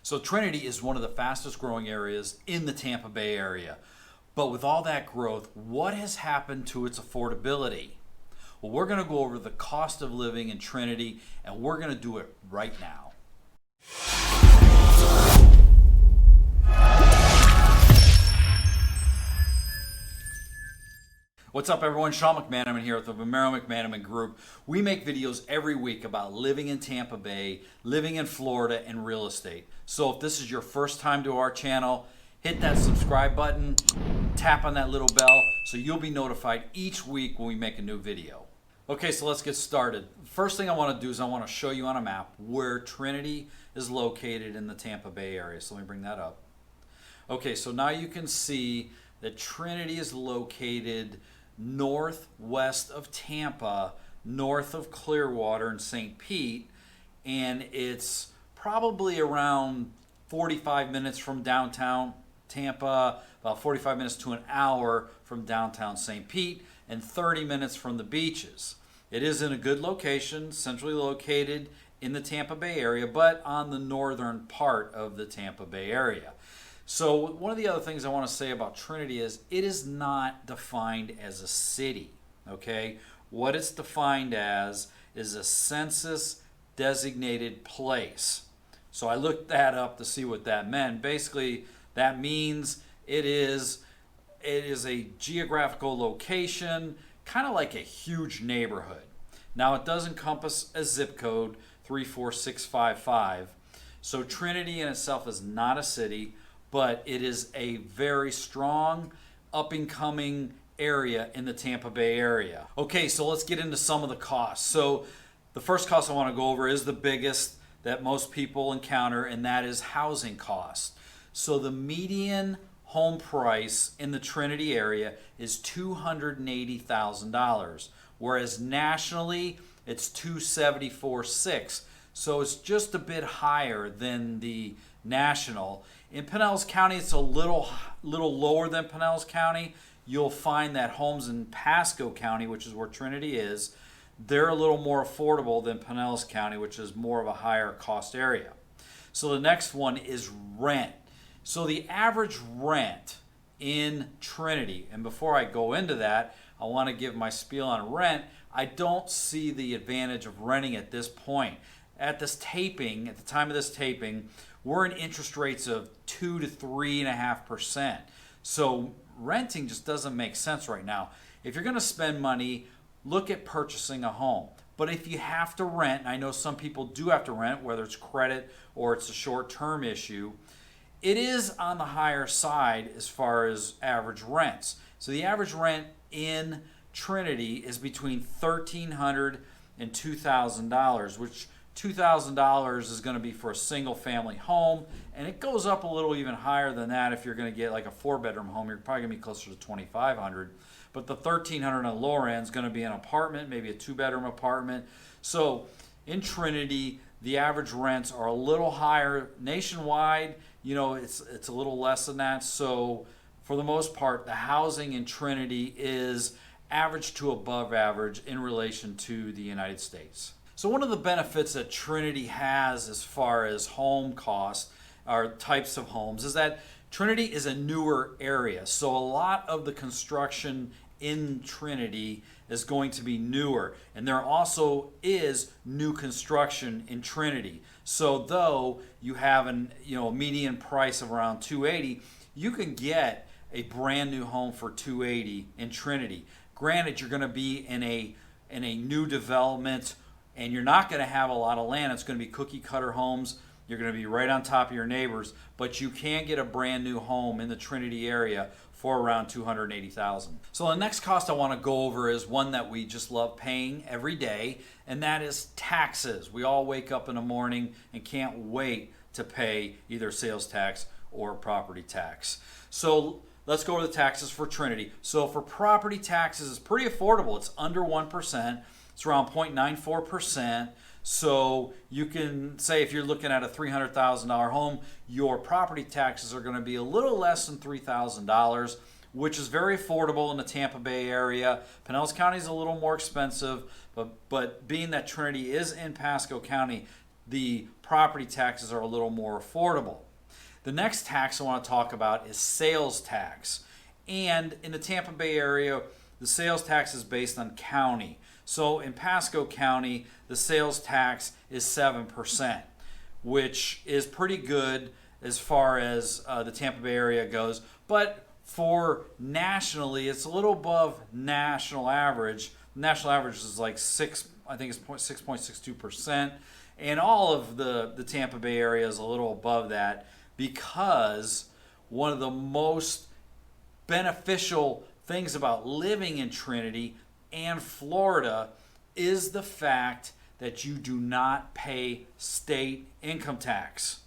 So Trinity is one of the fastest growing areas in the Tampa Bay area. But with all that growth, what has happened to its affordability? Well, we're going to go over the cost of living in Trinity, and we're going to do it right now. What's up, everyone? Sean McManaman here with the Vomero McManaman Group. We make videos every week about living in Tampa Bay, living in Florida, and real estate. So if this is your first time to our channel, hit that subscribe button, tap on that little bell, so you'll be notified each week when we make a new video. Okay, so let's get started. First thing I want to do is I want to show you on a map where Trinity is located in the Tampa Bay area. So let me bring that up. Okay, so now you can see that Trinity is located northwest of Tampa, north of Clearwater and St. Pete, and it's probably around 45 minutes from downtown Tampa, about 45 minutes to an hour from downtown St. Pete, and 30 minutes from the beaches. It is in a good location, centrally located in the Tampa Bay area, but on the northern part of the Tampa Bay area. So one of the other things I want to say about Trinity is it is not defined as a city, okay? What it's defined as is a census designated place. So I looked that up to see what that meant. Basically, that means it is a geographical location, kind of like a huge neighborhood. Now, it does encompass a zip code, 34655. So Trinity in itself is not a city, but it is a very strong, up-and-coming area in the Tampa Bay area. Okay, so let's get into some of the costs. So the first cost I want to go over is the biggest that most people encounter, and that is housing costs. So the median home price in the Trinity area is $280,000, whereas nationally it's $274,600. So it's just a bit higher than the national. In Pinellas County, it's a little lower than Pinellas County. You'll find that homes in Pasco County, which is where Trinity is, they're a little more affordable than Pinellas County, which is more of a higher cost area. So the next one is rent. So the average rent in Trinity, and before I go into that, I want to give my spiel on rent. I don't see the advantage of renting at this point. At this taping, at the time of this taping, we're in interest rates of 2 to 3.5%. So renting just doesn't make sense right now. If you're going to spend money, look at purchasing a home. But if you have to rent, and I know some people do have to rent, whether it's credit or it's a short-term issue, it is on the higher side as far as average rents. So the average rent in Trinity is between $1,300 and $2,000, which $2,000 is going to be for a single family home, and it goes up a little even higher than that if you're going to get like a 4-bedroom home. You're probably going to be closer to $2,500, but the $1,300 on the lower end is going to be an apartment, maybe a 2-bedroom apartment. So in Trinity, the average rents are a little higher. Nationwide, it's a little less than that. So for the most part, the housing in Trinity is average to above average in relation to the United States. So one of the benefits that Trinity has as far as home costs or types of homes is that Trinity is a newer area. So a lot of the construction in Trinity is going to be newer. And there also is new construction in Trinity. So though you have a median price of around $280,000, you can get a brand new home for $280,000 in Trinity. Granted, you're going to be in a new development, and you're not going to have a lot of land. It's going to be cookie cutter homes. You're going to be right on top of your neighbors, but you can get a brand new home in the Trinity area for around $280,000. So the next cost I want to go over is one that we just love paying every day, and that is taxes. We all wake up in the morning and can't wait to pay either sales tax or property tax. So let's go over the taxes for Trinity. So for property taxes, it's pretty affordable. It's under 1%. It's around 0.94%. So you can say if you're looking at a $300,000 home, your property taxes are going to be a little less than $3,000, which is very affordable in the Tampa Bay area. Pinellas County is a little more expensive, but being that Trinity is in Pasco County, the property taxes are a little more affordable. The next tax I want to talk about is sales tax. And in the Tampa Bay area, the sales tax is based on county. So in Pasco County, the sales tax is 7%, which is pretty good as far as the Tampa Bay area goes. But for nationally, it's a little above national average. National average is like 6.62%. And all of the Tampa Bay area is a little above that, because one of the most beneficial things about living in Trinity and Florida is the fact that you do not pay state income tax.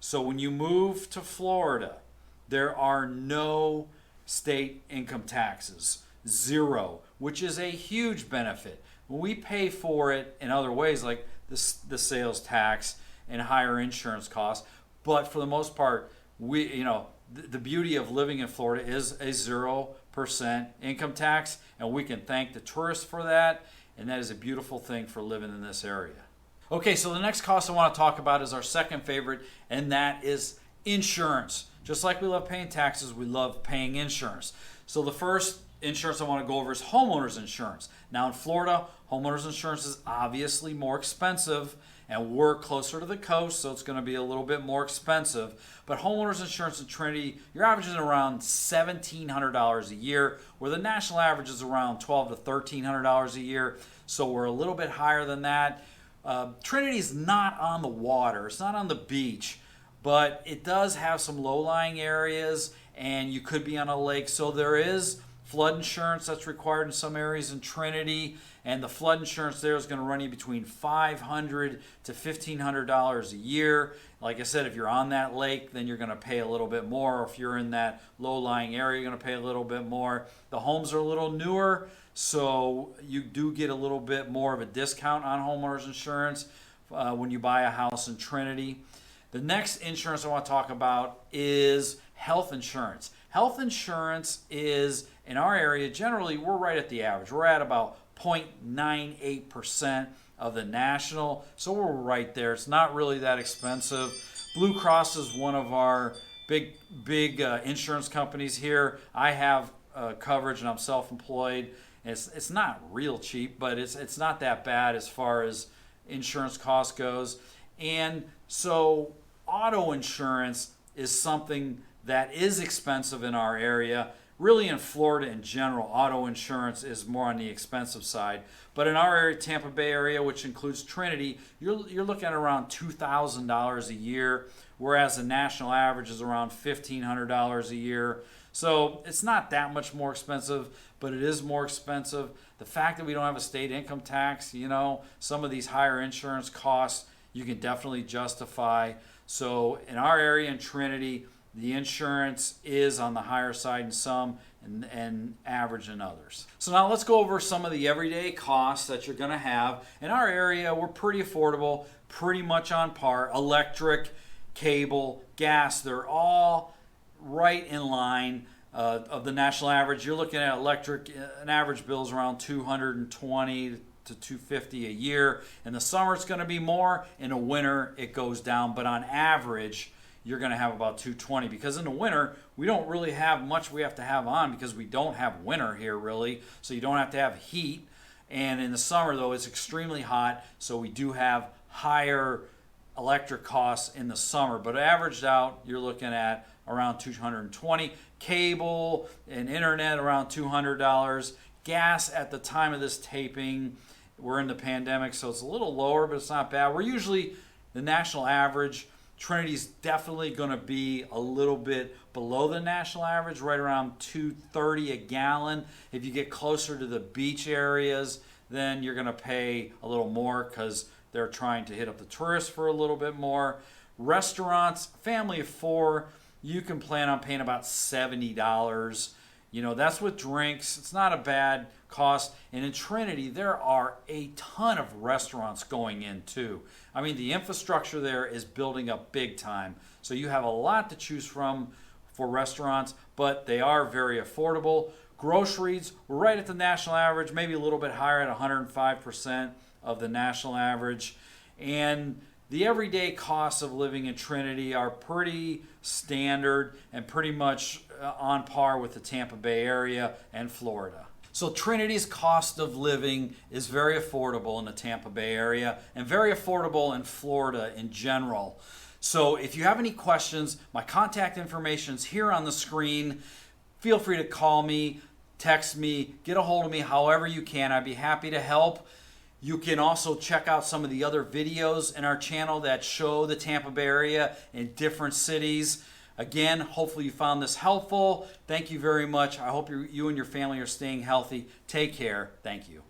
So when you move to Florida, there are no state income taxes, zero, which is a huge benefit. When we pay for it in other ways, like the sales tax and higher insurance costs, but for the most part, the beauty of living in Florida is a 0% income tax, and we can thank the tourists for that, and that is a beautiful thing for living in this area. Okay, so the next cost I want to talk about is our second favorite, and that is insurance. Just like we love paying taxes, we love paying insurance. So the first insurance I want to go over is homeowners insurance. Now in Florida, homeowners insurance is obviously more expensive, and we're closer to the coast, so it's going to be a little bit more expensive. But homeowners insurance in Trinity, you're averaging around $1,700 a year, where the national average is around $1,200 to $1,300 a year. So we're a little bit higher than that. Trinity's not on the water, it's not on the beach, but it does have some low-lying areas, and you could be on a lake. So there is flood insurance that's required in some areas in Trinity, and the flood insurance there is going to run you between $500 to $1,500 a year. Like I said, if you're on that lake, then you're going to pay a little bit more. If you're in that low-lying area, you're going to pay a little bit more. The homes are a little newer, so you do get a little bit more of a discount on homeowners insurance when you buy a house in Trinity. The next insurance I want to talk about is health insurance. Health insurance is, in our area, generally, we're right at the average. We're at about 0.98% of the national, so we're right there. It's not really that expensive. Blue Cross is one of our big insurance companies here. I have coverage, and I'm self-employed. It's not real cheap, but it's not that bad as far as insurance cost goes. And so auto insurance is something that is expensive in our area. Really, in Florida in general, auto insurance is more on the expensive side. But in our area, Tampa Bay area, which includes Trinity, you're looking at around $2,000 a year, whereas the national average is around $1,500 a year. So it's not that much more expensive, but it is more expensive. The fact that we don't have a state income tax, some of these higher insurance costs, you can definitely justify. So in our area in Trinity, the insurance is on the higher side in some and average in others. So now let's go over some of the everyday costs that you're going to have. In our area, we're pretty affordable, pretty much on par. Electric, cable, gas, they're all right in line of the national average. You're looking at electric, an average bill is around $220 to $250 a year. In the summer, it's going to be more. In the winter, it goes down. But on average, you're going to have about $220, because in the winter, we don't really have much we have to have on, because we don't have winter here really. So you don't have to have heat. And in the summer, though, it's extremely hot. So we do have higher electric costs in the summer. But averaged out, you're looking at around $220. Cable and internet around $200. Gas at the time of this taping, we're in the pandemic, so it's a little lower, but it's not bad. We're usually the national average. Trinity's definitely going to be a little bit below the national average, right around $2.30 a gallon. If you get closer to the beach areas, then you're going to pay a little more, because they're trying to hit up the tourists for a little bit more. Restaurants, family of four, you can plan on paying about $70. That's with drinks. It's not a bad cost. And in Trinity, there are a ton of restaurants going in too. I mean, the infrastructure there is building up big time. So you have a lot to choose from for restaurants, but they are very affordable. Groceries, we're right at the national average, maybe a little bit higher at 105% of the national average. And the everyday costs of living in Trinity are pretty standard and pretty much on par with the Tampa Bay area and Florida. So Trinity's cost of living is very affordable in the Tampa Bay area and very affordable in Florida in general. So if you have any questions, my contact information is here on the screen. Feel free to call me, text me, get a hold of me however you can. I'd be happy to help. You can also check out some of the other videos in our channel that show the Tampa Bay area in different cities. Again, hopefully you found this helpful. Thank you very much. I hope you and your family are staying healthy. Take care. Thank you.